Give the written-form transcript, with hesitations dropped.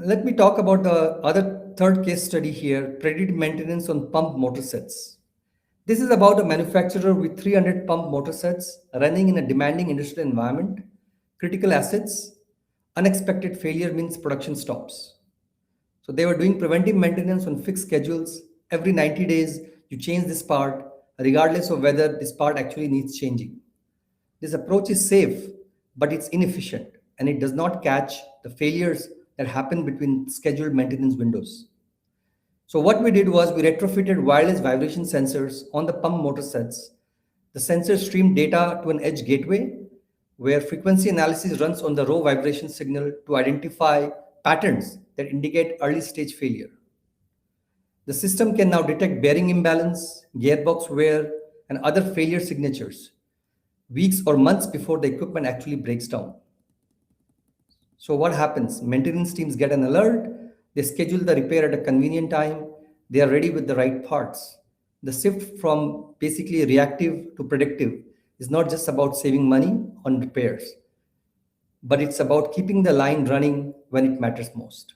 Let me talk about the other third case study here, predictive maintenance on pump motor sets. This is about a manufacturer with 300 pump motor sets running in a demanding industrial environment, critical assets, unexpected failure means production stops. So they were doing preventive maintenance on fixed schedules. Every 90 days, you change this part, regardless of whether this part actually needs changing. This approach is safe, but it's inefficient and it does not catch the failures that happen between scheduled maintenance windows. So, what we did was we retrofitted wireless vibration sensors on the pump motor sets. The sensors stream data to an edge gateway where frequency analysis runs on the raw vibration signal to identify patterns that indicate early stage failure. The system can now detect bearing imbalance, gearbox wear, and other failure signatures weeks or months before the equipment actually breaks down. So, what happens? Maintenance teams get an alert, they schedule the repair at a convenient time, they are ready with the right parts. The shift from basically reactive to predictive is not just about saving money on repairs, but it's about keeping the line running when it matters most.